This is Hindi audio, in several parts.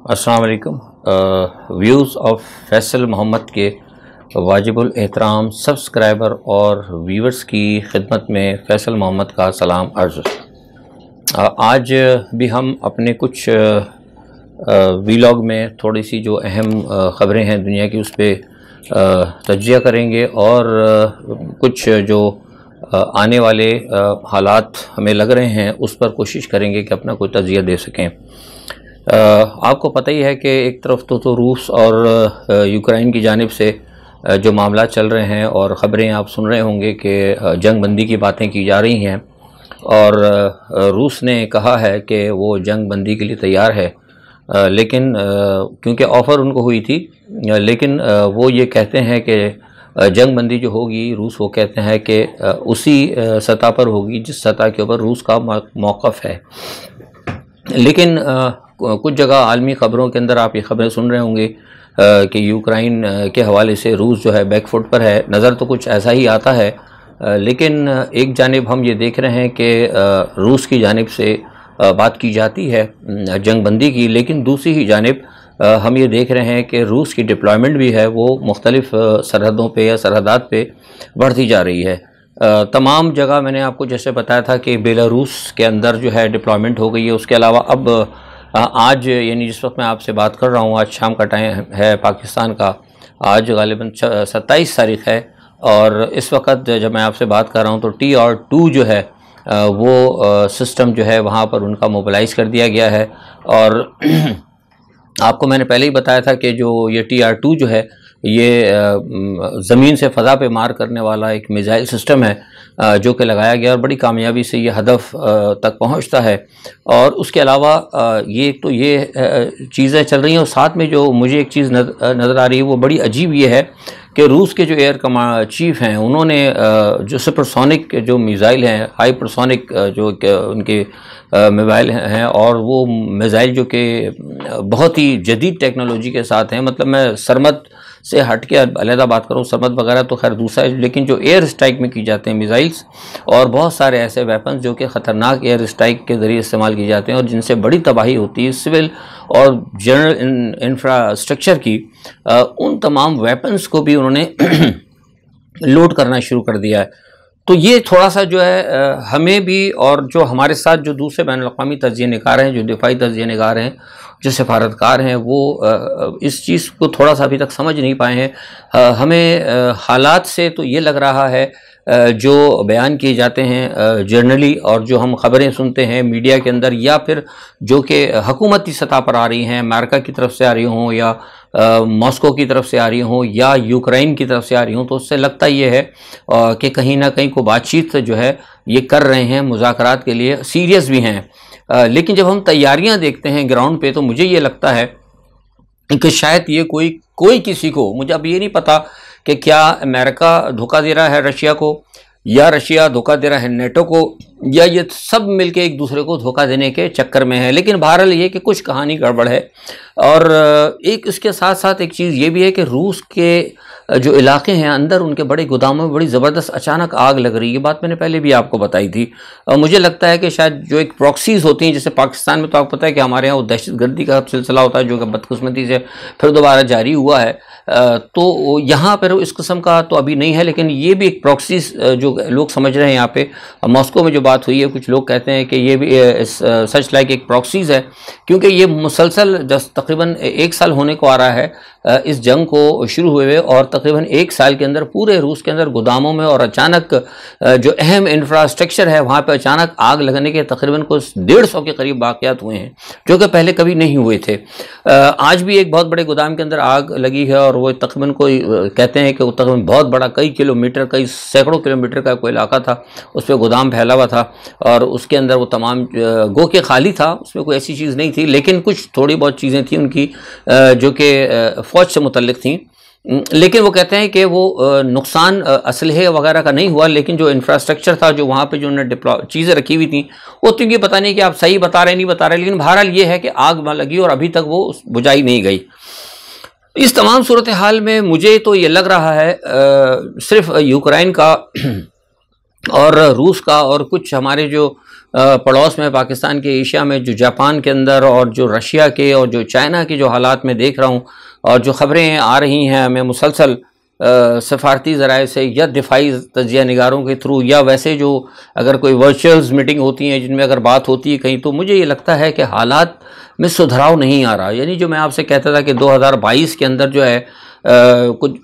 अस्सलाम वालेकुम। व्यूज़ ऑफ फैसल मोहम्मद के वाजिबुल एहतराम सब्सक्राइबर और व्यूवर्स की खिदमत में फैसल मोहम्मद का सलाम अर्ज़। आज भी हम अपने कुछ वीलॉग में थोड़ी सी जो अहम ख़बरें हैं दुनिया की उस पर तज्ज़िया करेंगे और कुछ जो आने वाले हालात हमें लग रहे हैं उस पर कोशिश करेंगे कि अपना कोई तज्ज़िया दे सकें। आपको पता ही है कि एक तरफ तो रूस और यूक्रेन की जानिब से जो मामला चल रहे हैं और ख़बरें आप सुन रहे होंगे कि जंग बंदी की बातें की जा रही हैं और रूस ने कहा है कि वो जंग बंदी के लिए तैयार है, लेकिन क्योंकि ऑफ़र उनको हुई थी, लेकिन वो ये कहते हैं कि जंग बंदी जो होगी रूस वो कहते हैं कि उसी सतह पर होगी जिस सतह के ऊपर रूस का मौक़िफ़ है। लेकिन कुछ जगह आलमी ख़बरों के अंदर आप ये ख़बरें सुन रहे होंगे कि यूक्रेन के हवाले से रूस जो है बैकफुट पर है। नज़र तो कुछ ऐसा ही आता है, लेकिन एक जानिब हम ये देख रहे हैं कि रूस की जानिब से बात की जाती है जंग बंदी की, लेकिन दूसरी ही जानिब हम ये देख रहे हैं कि रूस की डिप्लॉयमेंट भी है वो मुख्तलिफ़ सरहदों पे या सरहदात पे बढ़ती जा रही है। तमाम जगह मैंने आपको जैसे बताया था कि बेलारूस के अंदर जो है डिप्लॉयमेंट हो गई है। उसके अलावा अब आज यानी जिस वक्त मैं आपसे बात कर रहा हूँ, आज शाम का टाइम है पाकिस्तान का, आज गालिबन 27 तारीख़ है और इस वक्त जब मैं आपसे बात कर रहा हूँ तो TR2 जो है वो सिस्टम जो है वहाँ पर उनका मोबिलाइज़ कर दिया गया है। और आपको मैंने पहले ही बताया था कि जो ये TR2 जो है ये ज़मीन से फ़ज़ा पे मार करने वाला एक मिसाइल सिस्टम है जो कि लगाया गया और बड़ी कामयाबी से ये हदफ तक पहुंचता है। और उसके अलावा ये तो ये चीज़ें चल रही हैं और साथ में जो मुझे एक चीज़ नज़र आ रही है वो बड़ी अजीब ये है कि रूस के जो एयर चीफ हैं उन्होंने जो सुपरसोनिक जो मिसाइल हैं, हाइपरसोनिक जो उनके मिसाइल हैं और वो मिसाइल जो कि बहुत ही जदीद टेक्नोलॉजी के साथ हैं, मतलब मैं सरमद से हट के अलहदा बात करूँ, सरमद वगैरह तो खैर दूसरा है, लेकिन जो एयर स्ट्राइक में की जाते हैं मिसाइल्स और बहुत सारे ऐसे वेपन्स जो कि ख़तरनाक एयर स्ट्राइक के ज़रिए इस्तेमाल किए जाते हैं और जिनसे बड़ी तबाही होती है सिविल और जनरल इंफ्रास्ट्रक्चर की, उन तमाम वेपन्स को भी उन्होंने लोड करना शुरू कर दिया है। तो ये थोड़ा सा जो है हमें भी और जो हमारे साथ जो दूसरे बैनुल-अक़वामी तज्ज़िया निगार हैं, जो दिफाई तज्ज़िया निगार हैं, जो सफारतकार हैं, वो इस चीज़ को थोड़ा सा अभी तक समझ नहीं पाए हैं। हमें हालात से तो ये लग रहा है जो बयान किए जाते हैं जर्नली और जो हम ख़बरें सुनते हैं मीडिया के अंदर या फिर जो कि हुकूमती सतह पर आ रही हैं, अमेरिका की तरफ से आ रही हों या मॉस्को की तरफ से आ रही हों या यूक्रेन की तरफ से आ रही हों, तो उससे लगता ये है कि कहीं ना कहीं को बातचीत जो है ये कर रहे हैं, मुज़ाकरात के लिए सीरियस भी हैं। लेकिन जब हम तैयारियां देखते हैं ग्राउंड पे तो मुझे ये लगता है कि शायद ये कोई किसी को, मुझे अब ये नहीं पता कि क्या अमेरिका धोखा दे रहा है रशिया को या रशिया धोखा दे रहा है नेटो को या ये सब मिलके एक दूसरे को धोखा देने के चक्कर में है। लेकिन बहरहाल ये कि कुछ कहानी गड़बड़ है। और एक इसके साथ साथ एक चीज़ ये भी है कि रूस के जो इलाके हैं अंदर उनके बड़े गोदामों में बड़ी ज़बरदस्त अचानक आग लग रही है। ये बात मैंने पहले भी आपको बताई थी। मुझे लगता है कि शायद जो एक प्रॉक्सीज़ होती हैं, जैसे पाकिस्तान में तो आपको पता है कि हमारे यहाँ वो दहशतगर्दी का सिलसिला होता है जो कि बदकिस्मती से फिर दोबारा जारी हुआ है, तो यहाँ पर इस किस्म का तो अभी नहीं है, लेकिन ये भी एक प्रॉक्सीज़ जो लोग समझ रहे हैं। यहाँ पे मॉस्को में जो बात हुई है, कुछ लोग कहते हैं कि ये भी सच लाइक एक प्रॉक्सीज़ है, क्योंकि ये मुसलसल तकरीबन 1 साल होने को आ रहा है इस जंग को शुरू हुए और तकरीबन 1 साल के अंदर पूरे रूस के अंदर गोदामों में और अचानक जो अहम इंफ्रास्ट्रक्चर है वहाँ पे अचानक आग लगने के तकरीबन कुछ 150 के करीब वाक़यात हुए हैं जो कि पहले कभी नहीं हुए थे। आज भी एक बहुत बड़े गोदाम के अंदर आग लगी है और वो तकरीबन कोई कहते हैं कि वो तकरीबन बहुत बड़ा कई किलोमीटर, कई सैकड़ों किलोमीटर का कोई इलाका था, उस पर गोदाम फैला हुआ था और उसके अंदर वो तमाम गो के खाली था, उसमें कोई ऐसी चीज़ नहीं थी, लेकिन कुछ थोड़ी बहुत चीज़ें थी उनकी जो कि फ़ौज से मुतल्लिक़ थी। लेकिन वो कहते हैं कि वो नुकसान असलहे वगैरह का नहीं हुआ, लेकिन जो इंफ्रास्ट्रक्चर था, जो वहाँ पे जो उन्होंने चीज़ें रखी हुई थी, वो तो ये पता नहीं कि आप सही बता रहे नहीं बता रहे, लेकिन बहरहाल ये है कि आग लगी और अभी तक वो बुझाई नहीं गई। इस तमाम सूरत हाल में मुझे तो ये लग रहा है सिर्फ यूक्रेन का और रूस का और कुछ हमारे जो पड़ोस में पाकिस्तान के एशिया में जो जापान के अंदर और जो रशिया के और जो चाइना के जो हालात में देख रहा हूँ और जो ख़बरें आ रही हैं हमें मुसलसल सफारती ज़राए से या दिफाई तजिया निगारों के थ्रू या वैसे जो अगर कोई वर्चुअल्स मीटिंग होती हैं जिनमें अगर बात होती है कहीं, तो मुझे ये लगता है कि हालात में सुधराव नहीं आ रहा। यानी जो मैं आपसे कहता था कि 2022 के अंदर जो है कुछ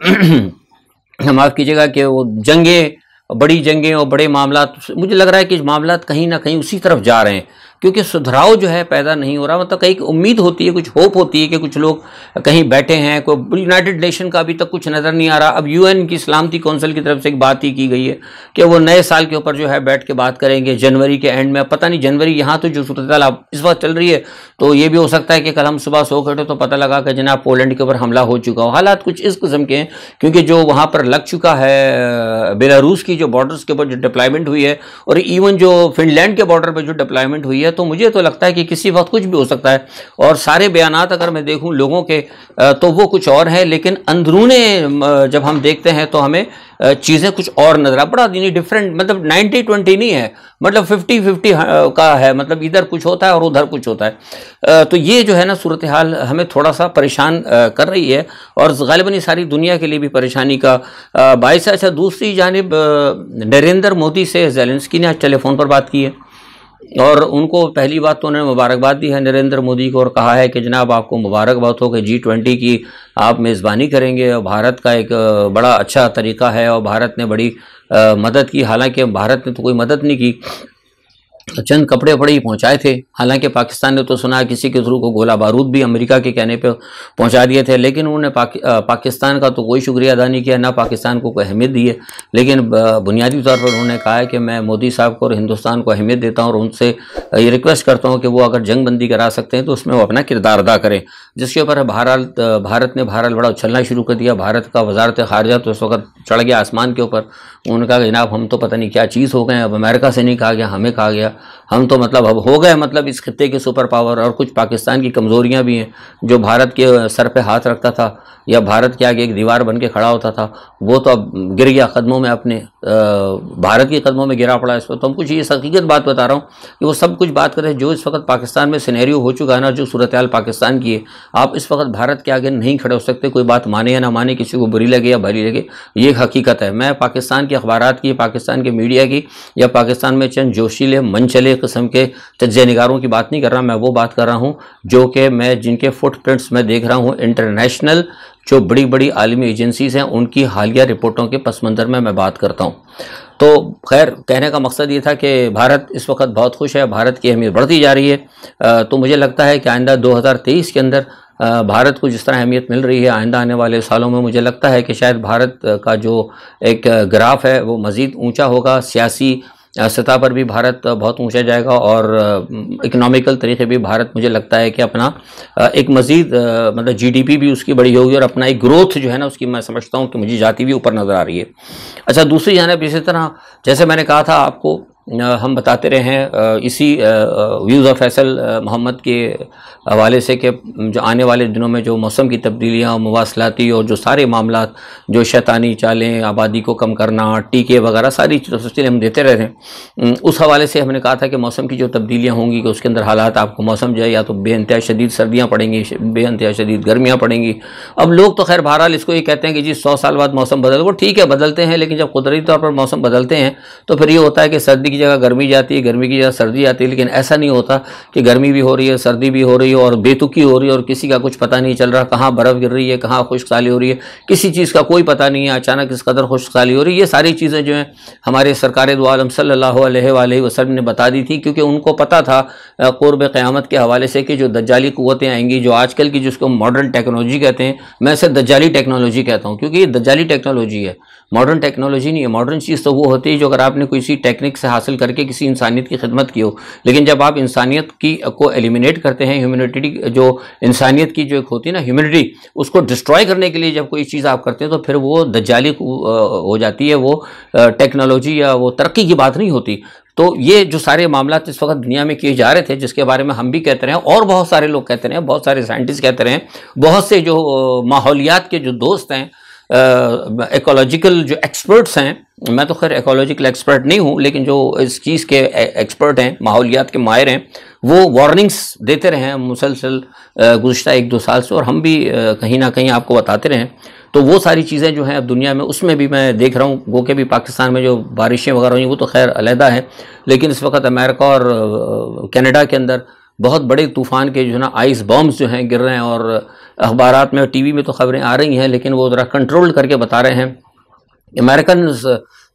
माफ़ कीजिएगा कि वो जंगें, बड़ी जंगें और बड़े मामलात, मुझे लग रहा है कि मामलात कहीं ना कहीं उसी तरफ जा रहे हैं, क्योंकि सुधराव जो है पैदा नहीं हो रहा। मतलब कहीं उम्मीद होती है, कुछ होप होती है कि कुछ लोग कहीं बैठे हैं, कोई यूनाइटेड नेशन का अभी तक कुछ नज़र नहीं आ रहा। अब यूएन की सलामती कौंसिल की तरफ से एक बात ही की गई है कि वो नए साल के ऊपर जो है बैठ के बात करेंगे जनवरी के एंड में। पता नहीं जनवरी यहाँ तो जो सूरत इस वक्त चल रही है, तो ये भी हो सकता है कि कल हम सुबह सो के तो पता लगा कि जनाब पोलैंड के ऊपर हमला हो चुका हो। हालात कुछ इस किस्म के हैं, क्योंकि जो वहाँ पर लग चुका है बेलारूस की जो बॉर्डर्स के ऊपर जो डिप्लॉयमेंट हुई है और इवन जो फिनलैंड के बॉर्डर पर जो डिप्लॉयमेंट हुई है, तो मुझे तो लगता है कि किसी वक्त कुछ भी हो सकता है। और सारे बयानात अगर मैं देखूं लोगों के तो वो कुछ और है, लेकिन अंदरूने जब हम देखते हैं तो हमें चीज़ें कुछ और नजर आ बड़ा डिफरेंट, मतलब 90-20 नहीं है, मतलब 50-50 का है, मतलब इधर कुछ होता है और उधर कुछ होता है। तो ये जो है ना सूरत हाल हमें थोड़ा सा परेशान कर रही है और गालिबन सारी दुनिया के लिए भी परेशानी का बायस है। अच्छा, दूसरी जानिब नरेंद्र मोदी से ज़ेलेंस्की ने आज टेलीफोन पर बात की है और उनको पहली बात तो उन्होंने मुबारकबाद दी है नरेंद्र मोदी को और कहा है कि जनाब आपको मुबारकबाद हो कि G20 की आप मेज़बानी करेंगे और भारत का एक बड़ा अच्छा तरीका है और भारत ने बड़ी मदद की। हालांकि भारत ने तो कोई मदद नहीं की, चंद कपड़े वपड़े ही पहुंचाए थे। हालांकि पाकिस्तान ने तो सुना किसी के थ्रू को गोला बारूद भी अमेरिका के कहने पे पहुंचा दिए थे, लेकिन उन्होंने पाकिस्तान का तो कोई शुक्रिया अदा नहीं किया, ना पाकिस्तान को कोई अहमियत दी है। लेकिन बुनियादी तौर पर उन्होंने कहा है कि मैं मोदी साहब को और हिंदुस्तान को अहमियत देता हूँ और उनसे ये रिक्वेस्ट करता हूँ कि वो अगर जंग बंदी करा सकते हैं तो उसमें वो अपना किरदार अदा करें। जिसके ऊपर भारत ने बड़ा उछलना शुरू कर दिया। भारत का वजारत खारजा तो उस वक्त चढ़ गया आसमान के ऊपर। उन्होंने कहा जनाब हम तो पता नहीं क्या चीज़ हो गए, अब अमेरिका से नहीं कहा गया, हमें कहा गया, हम तो मतलब अब हो गए मतलब इस खित्ते के सुपर पावर। और कुछ पाकिस्तान की कमज़ोरियां भी हैं, जो भारत के सर पे हाथ रखता था या भारत के आगे एक दीवार बन के खड़ा होता था, वो तो अब गिर गया कदमों में, अपने भारत के कदमों में गिरा पड़ा। इस वक्त तो हम कुछ ये हकीकत बात बता रहा हूँ कि वो सब कुछ बात करें जो इस वक्त पाकिस्तान में सिनेरियो हो चुका है ना, जो सूरत हाल पाकिस्तान की है। आप इस वक्त भारत के आगे नहीं खड़े हो सकते, कोई बात माने या ना माने, किसी को बुरी लगे या भली लगे, ये एक हकीकत है। मैं पाकिस्तान के अखबारात की, पाकिस्तान के मीडिया की या पाकिस्तान में चंद जोशीले मनचले किस्म के तज्ज़िया निगारों की बात नहीं कर रहा। मैं वो बात कर रहा हूँ जो कि मैं जिनके फुटप्रिंट्स मैं देख रहा हूँ इंटरनेशनल जो बड़ी बड़ी आलमी एजेंसीज़ हैं उनकी हालिया रिपोर्टों के पस मंज़र में मैं बात करता हूँ। तो खैर कहने का मकसद ये था कि भारत इस वक्त बहुत खुश है, भारत की अहमियत बढ़ती जा रही है। तो मुझे लगता है कि आइंदा 2023 के अंदर भारत को जिस तरह अहमियत मिल रही है, आइंदा आने वाले सालों में मुझे लगता है कि शायद भारत का जो एक ग्राफ है वो मज़ीद ऊंचा होगा। सियासी सतह पर भी भारत बहुत ऊंचा जाएगा और इकनॉमिकल तरीके भी भारत मुझे लगता है कि अपना एक मज़ीद मतलब GDP भी उसकी बड़ी होगी और अपना एक ग्रोथ जो है ना उसकी मैं समझता हूँ कि मुझे जाती भी ऊपर नज़र आ रही है। अच्छा, दूसरी जानिब इसी तरह जैसे मैंने कहा था आपको, हम बताते रहे हैं इसी व्यूज़ ऑफ फैसल मोहम्मद के हवाले से कि जो आने वाले दिनों में जो मौसम की तब्दीलियाँ, मवासलाती और जो सारे मामलात, जो शैतानी चालें, आबादी को कम करना, टीके वगैरह सारी तफसीलें हम देते रहे थे। उस हवाले से हमने कहा था कि मौसम की जो तब्दीलियाँ होंगी कि उसके अंदर हालात आपको मौसम जो है या तो बेइंतहा शदीद सर्दियाँ पड़ेंगी, बेइंतहा शदीद गर्मियाँ पड़ेंगी। अब लोग तो खैर बहरहाल इसको ये कहते हैं कि जी 100 साल बाद मौसम बदल, वो ठीक है बदलते हैं, लेकिन जब कुदरती तौर पर मौसम बदलते हैं तो फिर ये होता है कि सर्दी की जगह गर्मी जाती है, गर्मी की जगह सर्दी आती है। लेकिन ऐसा नहीं होता कि गर्मी भी हो रही है, सर्दी भी हो रही है और बेतुकी हो रही है और किसी का कुछ पता नहीं चल रहा, कहाँ बर्फ़ गिर रही है, कहाँ खुश्कसाली हो रही है, किसी चीज़ का कोई पता नहीं है, अचानक इस कदर खुश्कसाली हो रही है। ये सारी चीज़ें जो हैं हमारे सरकार दो आलम सल्लल्लाहु अलैहि वसल्लम ने बता दी थी, क्योंकि उनको पता था क़ुर्ब क़यामत के हवाले से कि जो दज्जाली क़ुव्वतें आएंगी, जो आजकल की जिसको मॉडर्न टेक्नोलॉजी कहते हैं, मैं इसे दज्जाली टेक्नोलॉजी कहता हूँ क्योंकि ये दज्जाली टेक्नोलॉजी है, मॉडर्न टेक्नोलॉजी नहीं है। मॉडर्न चीज़ तो वो होती है जो अगर आपने किसी टेक्निक से हासिल करके किसी इंसानियत की खिदमत की हो, लेकिन जब आप इंसानियत की को एलिमिनेट करते हैं, ह्यूमैनिटी जो इंसानियत की जो एक होती है ना ह्यूमैनिटी, उसको डिस्ट्रॉय करने के लिए जब कोई चीज़ आप करते हैं तो फिर वो दज्जाली हो जाती है, वो टेक्नोलॉजी या वो तरक्की की बात नहीं होती। तो ये जो सारे मामला इस वक्त दुनिया में किए जा रहे थे, जिसके बारे में हम भी कहते रहे और बहुत सारे लोग कहते रहे, बहुत सारे साइंटिस्ट कहते रहे, बहुत से जो माहौलियात के जो दोस्त हैं इकोलॉजिकल जो एक्सपर्ट्स हैं, मैं तो खैर इकोलॉजिकल एक्सपर्ट नहीं हूँ, लेकिन जो इस चीज़ के एक्सपर्ट हैं, माहौलियात के माहिर हैं, वो वार्निंग्स देते रहे हैं मुसलसल गुज़िश्ता 1-2 साल से, और हम भी कहीं ना कहीं आपको बताते रहे। तो वो सारी चीज़ें जो हैं अब दुनिया में, उसमें भी मैं देख रहा हूँ, वो कि भी पाकिस्तान में जो बारिशें वगैरह हुई वो तो खैर अलहदा है, लेकिन इस वक्त अमेरिका और कनाडा के अंदर बहुत बड़े तूफ़ान के जो है ना आइस बॉम्ब्स जो हैं गिर रहे हैं, और अखबारात में और टीवी में तो खबरें आ रही हैं, लेकिन वो ज़रा कंट्रोल करके बता रहे हैं। अमेरिकन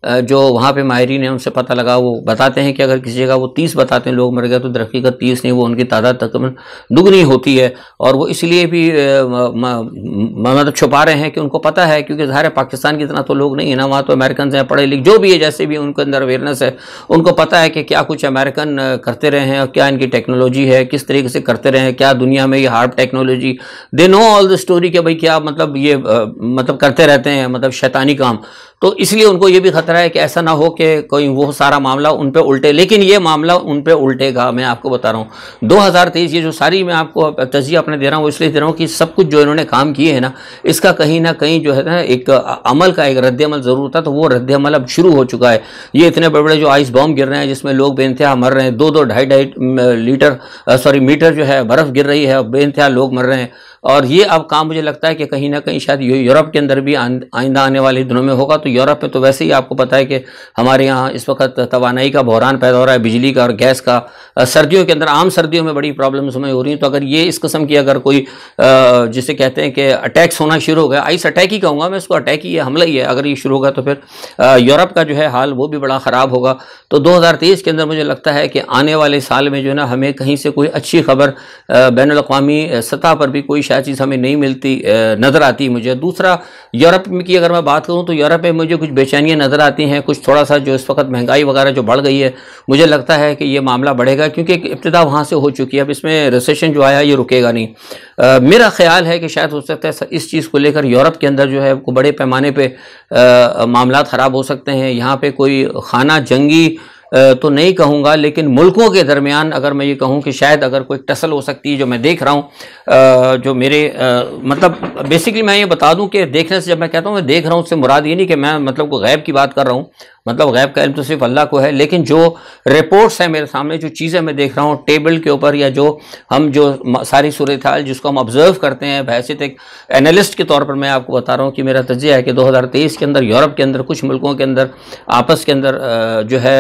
जो वहाँ पे माहिरीन हैं उनसे पता लगा, वो बताते हैं कि अगर किसी जगह वो 30 बताते हैं लोग मर गए, तो दरहकीकत 30 नहीं, वो उनकी तादाद तकरीबन दुगनी होती है। और वो इसलिए भी मतलब छुपा रहे हैं कि उनको पता है, क्योंकि ज़ाहिर है पाकिस्तान की इतना तो लोग नहीं है ना, वहाँ तो अमेरिकन हैं, पढ़े लिखे जो भी है, जैसे भी उनके अंदर अवेयरनेस है, उनको पता है कि क्या कुछ अमेरिकन करते रहे हैं और क्या इनकी टेक्नोलॉजी है, किस तरीके से करते रहे हैं, क्या दुनिया में ये hard technology, they know all the story कि भाई क्या मतलब ये मतलब करते रहते हैं, मतलब शैतानी काम। तो इसलिए उनको ये भी खतरा है कि ऐसा ना हो कि कोई वो सारा मामला उन पे उल्टे, लेकिन ये मामला उन पे उल्टेगा। मैं आपको बता रहा हूँ 2023 ये जो सारी मैं आपको तजिया अपने दे रहा हूँ, इसलिए दे रहा हूँ कि सब कुछ जो इन्होंने काम किए हैं ना, इसका कहीं ना कहीं जो है ना एक अमल का एक रद्द-ए-अमल ज़रूर था, तो वो रद्द-ए-अमल अब शुरू हो चुका है। ये इतने बड़े बड़े जो आइस बॉम्ब गिर रहे हैं जिसमें लोग बेइंतहा मर रहे हैं, 2-2 ढाई मीटर जो है बर्फ़ गिर रही है, बेइंतहा लोग मर रहे हैं। और ये अब काम मुझे लगता है कि कहीं ना कहीं शायद यूरोप के अंदर भी आइंदा आने वाले दिनों में होगा। तो यूरोप में तो वैसे ही आपको पता है कि हमारे यहाँ इस वक्त तवानाई का बहरान पैदा हो रहा है, बिजली का और गैस का। सर्दियों के अंदर, आम सर्दियों में बड़ी प्रॉब्लम्स हमें हो रही हैं। तो अगर ये इस किस्म की अगर कोई जिसे कहते हैं कि अटैक्स होना शुरू हो गया, आइस अटैक ही कहूँगा मैं इसको, अटैक ही है, हमला ही है, अगर ये शुरू होगा तो फिर यूरोप का जो है हाल वो भी बड़ा ख़राब होगा। तो 2023 के अंदर मुझे लगता है कि आने वाले साल में जो है ना हमें कहीं से कोई अच्छी खबर बैनुल-अक़वामी सतह पर भी कोई शायद चीज़ हमें नहीं मिलती नज़र आती मुझे। दूसरा, यूरोप की अगर मैं बात करूँ तो यूरोप में मुझे कुछ बेचैनियाँ नज़र आती हैं, कुछ थोड़ा सा जो इस वक्त महंगाई वगैरह जो बढ़ गई है, मुझे लगता है कि ये मामला बढ़ेगा, क्योंकि एक इब्तिदा वहाँ से हो चुकी है। अब इसमें रिसेशन जो आया ये रुकेगा नहीं। मेरा ख्याल है कि शायद हो सकता है इस चीज़ को लेकर यूरोप के अंदर जो है को बड़े पैमाने पर मामला ख़राब हो सकते हैं। यहाँ पे कोई खाना जंगी तो नहीं कहूँगा, लेकिन मुल्कों के दरमियान अगर मैं ये कहूँ कि शायद अगर कोई टसल हो सकती है, जो मैं देख रहा हूँ, जो मेरे मतलब बेसिकली मैं ये बता दूँ कि देखने से, जब मैं कहता हूँ मैं देख रहा हूँ, उससे मुराद ये नहीं कि मैं मतलब कोई गैब की बात कर रहा हूँ, मतलब गैब का इल्म तो सिर्फ अल्लाह को है, लेकिन जो रिपोर्ट्स हैं मेरे सामने, जो चीज़ें मैं देख रहा हूँ टेबल के ऊपर, या जो हम जो सारी सूरत हाल जिसको हम ऑब्जर्व करते हैं बहैसियत एक एनालिस्ट के तौर पर, मैं आपको बता रहा हूँ कि मेरा तजिया है कि 2023 के अंदर यूरोप के अंदर कुछ मुल्कों के अंदर आपस के अंदर जो है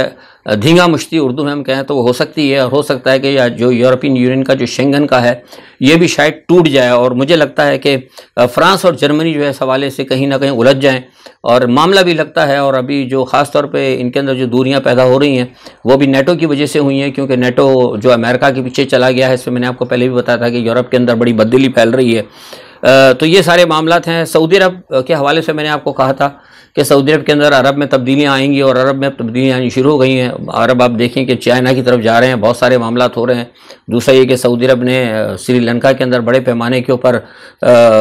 धींगा मुश्ती उर्दू में हम कहें तो वो हो सकती है, और हो सकता है कि या जो यूरोपियन यूनियन का जो शेंगन का है ये भी शायद टूट जाए। और मुझे लगता है कि फ्रांस और जर्मनी जो है इस हवाले से कहीं ना कहीं उलझ जाएं, और मामला भी लगता है। और अभी जो ख़ास तौर पे इनके अंदर जो दूरियां पैदा हो रही हैं वो भी नेटो की वजह से हुई हैं, क्योंकि नेटो जो अमेरिका के पीछे चला गया है, इसमें मैंने आपको पहले भी बताया था कि यूरोप के अंदर बड़ी बददिली फैल रही है। तो ये सारे मामलात हैं। सऊदी अरब के हवाले से मैंने आपको कहा था कि सऊदी अरब के अंदर अरब में तब्दीलियाँ आएंगी, और अरब में तब्दीलियाँ आनी शुरू हो गई हैं। अरब आप देखें कि चाइना की तरफ जा रहे हैं, बहुत सारे मामलात हो रहे हैं। दूसरा ये कि सऊदी अरब ने श्रीलंका के अंदर बड़े पैमाने के ऊपर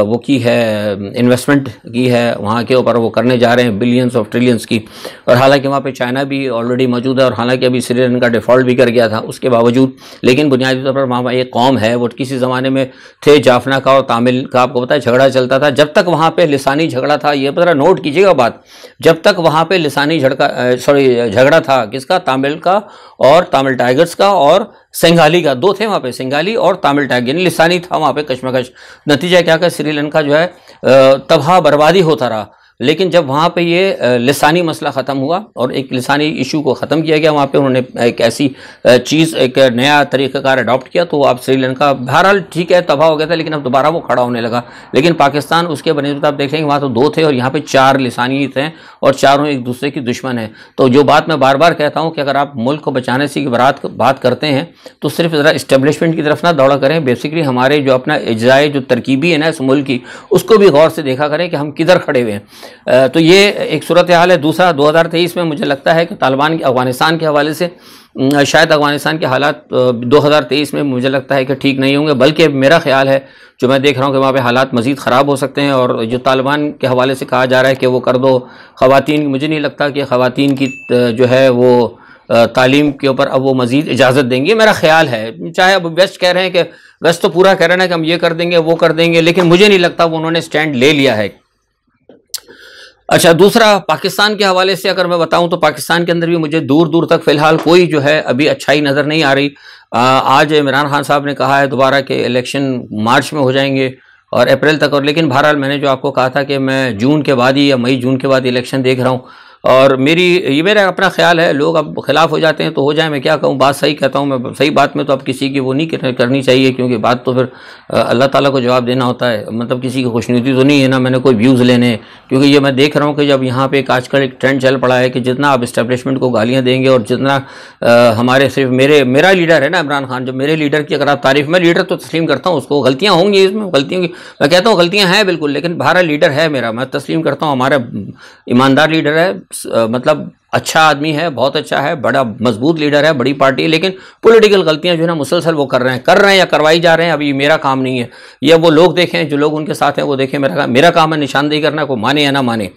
वो की है, इन्वेस्टमेंट की है, वहाँ के ऊपर वो करने जा रहे हैं बिलियंस ऑफ ट्रिलियंस की। और हालांकि वहाँ पे चाइना भी ऑलरेडी मौजूद है, और हालांकि अभी श्रीलंका डिफ़ॉल्ट भी कर गया था उसके बावजूद, लेकिन बुनियादी तौर पर वहाँ एक कौम है, वो किसी ज़माने में थे जाफना का और तामिल का, आपको पता है झगड़ा चलता था। जब तक वहाँ पर लिसानी झगड़ा था, ये ज़रा नोट कीजिएगा बात, जब तक वहाँ पे लिसानी झगड़ा था, किसका, तामिल का और तामिल टाइगर्स का और सिंघाली का, दो थे वहाँ पे, सिंघाली और तामिल टाइगर, यानी लिसानी था वहाँ पे कश्मकश। नतीजा क्या कि श्रीलंका जो है तबाह बर्बादी होता रहा। लेकिन जब वहाँ पे ये लिसानी मसला ख़त्म हुआ और एक लिसानी इशू को ख़त्म किया गया, वहाँ पे उन्होंने एक ऐसी चीज़, एक नया तरीक़ाकार अडॉप्ट किया, तो आप श्रीलंका बहरहाल ठीक है तबाह हो गया था, लेकिन अब दोबारा वो खड़ा होने लगा। लेकिन पाकिस्तान उसके बनस्बत आप देखेंगे वहाँ तो दो थे और यहाँ पे 4 लिसानी थे, और चारों एक दूसरे की दुश्मन है। तो जो बात मैं बार बार कहता हूँ कि अगर आप मुल्क को बचाने से बात करते हैं तो सिर्फ ज़रा इस्टेब्लिशमेंट की तरफ ना दौड़ा करें, बेसिकली हमारे जो अपना इज्राए जो तरकीबी है ना इस मुल्क की, उसको भी गौर से देखा करें कि हम किधर खड़े हुए हैं। तो ये एक सूरत हाल है। दूसरा, 2023 में मुझे लगता है कि तालिबान अफ़गानिस्तान के हवाले से शायद अफ़गानिस्तान के हालात 2023 में मुझे लगता है कि ठीक नहीं होंगे, बल्कि मेरा ख्याल है जो मैं देख रहा हूँ कि वहाँ पे हालात मज़ीद ख़राब हो सकते हैं। और जो तालिबान के हवाले से कहा जा रहा है कि वो कर दो ख़वातीन, मुझे नहीं लगता कि ख़वातीन की जो है वो तालीम के ऊपर अब वो मज़ीद इजाज़त देंगे, मेरा ख्याल है। चाहे अब वेस्ट कह रहे हैं कि वेस्ट तो पूरा कह रहे हैं कि हम ये कर देंगे वो कर देंगे, लेकिन मुझे नहीं लगता वो उन्होंने स्टैंड ले लिया है। अच्छा, दूसरा पाकिस्तान के हवाले से अगर मैं बताऊं तो पाकिस्तान के अंदर भी मुझे दूर दूर तक फिलहाल कोई जो है अभी अच्छाई नज़र नहीं आ रही। आज इमरान खान साहब ने कहा है दोबारा के इलेक्शन मार्च में हो जाएंगे और अप्रैल तक, और लेकिन बहरहाल मैंने जो आपको कहा था कि मैं जून के बाद ही या मई जून के बाद इलेक्शन देख रहा हूँ, और मेरा अपना ख्याल है, लोग अब खिलाफ हो जाते हैं तो हो जाए, मैं क्या कहूँ, बात सही कहता हूँ मैं, सही बात में तो अब किसी की वो नहीं करनी चाहिए, क्योंकि बात तो फिर अल्लाह ताला को जवाब देना होता है। मतलब किसी की खुशनुदी तो नहीं है ना, मैंने कोई व्यूज़ लेने, क्योंकि ये मैं देख रहा हूँ कि जब यहाँ पे एक आजकल एक ट्रेंड चल पड़ा है कि जितना आप इस्टेब्लिशमेंट को गालियाँ देंगे और जितना हमारे सिर्फ मेरा लीडर है ना इमरान खान, जब मेरे लीडर की अगर आप तारीफ, मैं लीडर तो तस्लीम करता हूँ, उसको गलतियाँ होंगी, इसमें गलतियों की मैं कहता हूँ गलतियाँ हैं बिल्कुल, लेकिन बाहर लीडर है मेरा, मैं तस्लीम करता हूँ, हमारा ईमानदार लीडर है, मतलब अच्छा आदमी है, बहुत अच्छा है, बड़ा मजबूत लीडर है, बड़ी पार्टी है, लेकिन पॉलिटिकल गलतियां जो है ना मुसलसल वो कर रहे हैं या करवाई जा रहे हैं। अभी मेरा काम नहीं है, ये वो लोग देखें जो लोग उनके साथ हैं, वो देखें, मेरा काम है निशानदेही करना, को माने या ना माने।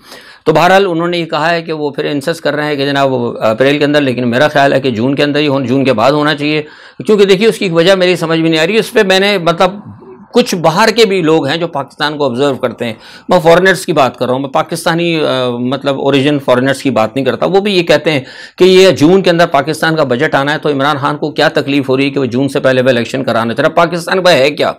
तो बहरहाल उन्होंने ये कहा है कि वो फिर इंसिस्ट कर रहे हैं कि जनाब वो अप्रैल के अंदर, लेकिन मेरा ख्याल है कि जून के अंदर ही जून के बाद होना चाहिए, क्योंकि देखिए उसकी वजह मेरी समझ में नहीं आ रही। उस पर मैंने मतलब कुछ बाहर के भी लोग हैं जो पाकिस्तान को ऑब्जर्व करते हैं, मैं फॉरेनर्स की बात कर रहा हूँ, मैं पाकिस्तानी मतलब ओरिजिन फॉरेनर्स की बात नहीं करता, वो भी ये कहते हैं कि ये जून के अंदर पाकिस्तान का बजट आना है, तो इमरान खान को क्या तकलीफ हो रही है कि वो जून से पहले इलेक्शन कराना चाह रहा है। पाकिस्तान में है क्या,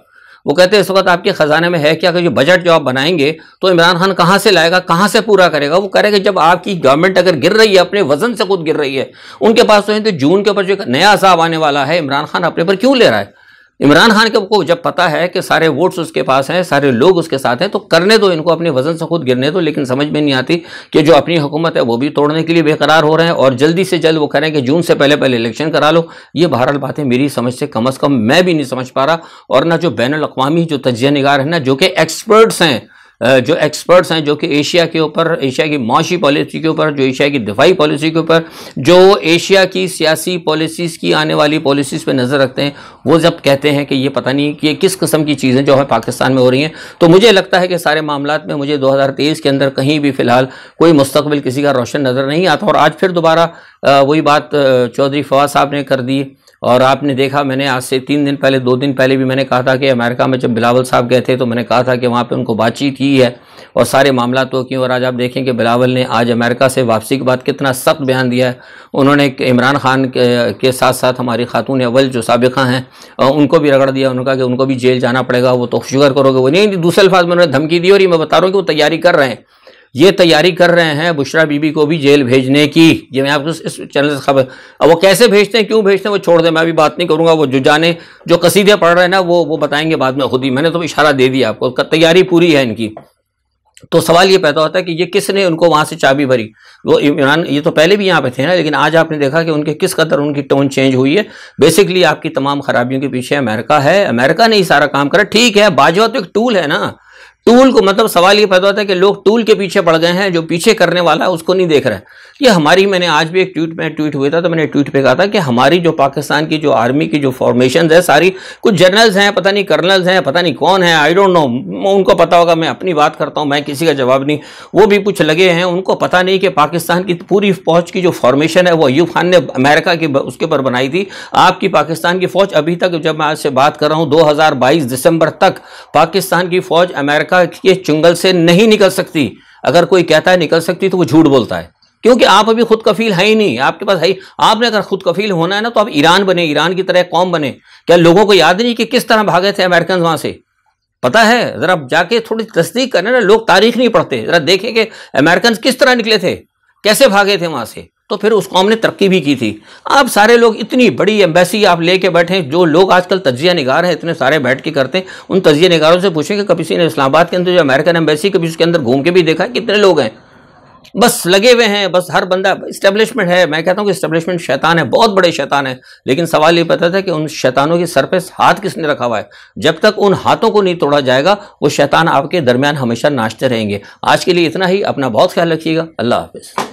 वो कहते हैं इस वक्त आपके खजाने में है क्या, कि जो बजट जो आप बनाएंगे तो इमरान खान कहाँ से लाएगा, कहाँ से पूरा करेगा। वो करेगा जब आपकी गवर्नमेंट अगर गिर रही है, अपने वजन से खुद गिर रही है, उनके पास तो जून के ऊपर जो नया असाब आने वाला है, इमरान खान अपने पर क्यों ले रहा है। इमरान खान को जब पता है कि सारे वोट्स उसके पास हैं, सारे लोग उसके साथ हैं, तो करने दो इनको, अपने वजन से खुद गिरने दो। लेकिन समझ में नहीं आती कि जो अपनी हुकूमत है वो भी तोड़ने के लिए बेकरार हो रहे हैं और जल्दी से जल्द वो करें कि जून से पहले इलेक्शन करा लो। ये बहरहाल बातें मेरी समझ से कम मैं भी नहीं समझ पा रहा, और ना जो बैनुल अक़वामी जो तज्ज़िया निगार है ना, जो कि एक्सपर्ट्स हैं, जो कि एशिया के ऊपर, एशिया की माशी पॉलिसी के ऊपर, जो एशिया की दिफाई पॉलिसी के ऊपर, जो एशिया की सियासी पॉलिसीज़ की आने वाली पॉलिसीज़ पे नज़र रखते हैं, वो जब कहते हैं कि ये पता नहीं कि ये किस किस्म की चीज़ें जो है पाकिस्तान में हो रही हैं, तो मुझे लगता है कि सारे मामलात में मुझे 2023 के अंदर कहीं भी फ़िलहाल कोई मुस्तकबिल किसी का रोशन नज़र नहीं आता। और आज फिर दोबारा वही बात चौधरी फवाद साहब ने कर दी, और आपने देखा, मैंने आज से 3 दिन पहले, 2 दिन पहले भी मैंने कहा था कि अमेरिका में जब बिलावल साहब गए थे तो मैंने कहा था कि वहाँ पे उनको बातचीत की है और सारे मामला तो क्यों। और आज आप देखें कि बिलावल ने आज अमेरिका से वापसी के बाद कितना सख्त बयान दिया है। उन्होंने इमरान खान के साथ साथ हमारी खातून अव्वल जो साबिक़ा हैं उनको भी रगड़ दिया, उन्होंने कहा कि उनको भी जेल जाना पड़ेगा, वो तो शुक्र करोगे, वो नहीं, दूसरे अल्फाज में उन्होंने धमकी दी। और ये मैं बता रहा हूँ कि वो तैयारी कर रहे हैं, ये तैयारी कर रहे हैं बुशरा बीबी को भी जेल भेजने की। ये मैं आपको इस चैनल से खबर, अब वो कैसे भेजते हैं, क्यों भेजते हैं, वो छोड़ दें, मैं अभी बात नहीं करूंगा। वो जो जाने जो कसीदे पढ़ रहे हैं ना, वो बताएंगे बाद में खुद ही, मैंने तो इशारा दे दिया आपको, तैयारी पूरी है इनकी। तो सवाल ये पैदा होता है कि ये किसने उनको वहां से चाबी भरी। वो इमरान, ये तो पहले भी यहाँ पे थे ना, लेकिन आज आपने देखा कि उनके किस कदर उनकी टोन चेंज हुई है। बेसिकली आपकी तमाम खराबियों के पीछे अमेरिका है, अमेरिका ने ही सारा काम करा। ठीक है, बाजवा तो एक टूल है ना, टूल को मतलब सवाल ये पैदा होता है कि लोग टूल के पीछे पड़ गए हैं, जो पीछे करने वाला है उसको नहीं देख रहे हैं। ये हमारी, मैंने आज भी एक ट्वीट हुआ था, तो मैंने ट्वीट पे कहा था कि हमारी जो पाकिस्तान की जो आर्मी की जो फॉर्मेशन है सारी, कुछ जनरल्स हैं, पता नहीं कर्नल्स हैं, पता नहीं कौन है, आई डोंट नो, उनको पता होगा, मैं अपनी बात करता हूँ, मैं किसी का जवाब नहीं। वो भी कुछ लगे हैं, उनको पता नहीं कि पाकिस्तान की पूरी फौज की जो फॉर्मेशन है वो अयूब खान ने अमेरिका की उसके ऊपर बनाई थी। आपकी पाकिस्तान की फौज अभी तक, जब मैं आज से बात कर रहा हूँ, 2022 दिसंबर तक पाकिस्तान की फौज अमेरिका के चुंगल से नहीं निकल सकती। अगर कोई कहता है निकल सकती तो वो झूठ बोलता है, क्योंकि आप अभी खुद कफील है ही नहीं, आपके पास है। आपने अगर खुद कफील होना है ना, तो आप ईरान बने, ईरान की तरह कौम बने। क्या लोगों को याद नहीं कि किस तरह भागे थे अमेरिकन वहां से? पता है, जरा जाके थोड़ी तस्दीक करें ना, लोग तारीख नहीं पढ़ते, जरा देखें कि अमेरिकन किस तरह निकले थे, कैसे भागे थे वहां से, तो फिर उस कौम ने तरक्की भी की थी। आप सारे लोग इतनी बड़ी एम्बेसी आप लेके बैठे हैं, जो लोग आजकल तज्जिया निगार हैं इतने सारे बैठ के करते हैं, उन तज्जिया निगारों से पूछें कि कभी किसी ने इस्लामाबाद के अंदर जो अमेरिकन एम्बेसी, कभी उसके अंदर घूम के भी देखा है कितने लोग हैं? बस लगे हुए हैं, बस हर बंदा इस्टेब्लिशमेंट है। मैं कहता हूँ कि इस्टेब्लिशमेंट शैतान है, बहुत बड़े शैतान है। लेकिन सवाल ये पता था कि उन शैतानों के सर पे हाथ किसने रखा हुआ है। जब तक उन हाथों को नहीं तोड़ा जाएगा, वो शैतान आपके दरमियान हमेशा नाचते रहेंगे। आज के लिए इतना ही, अपना बहुत ख्याल रखिएगा, अल्लाह हाफिज़।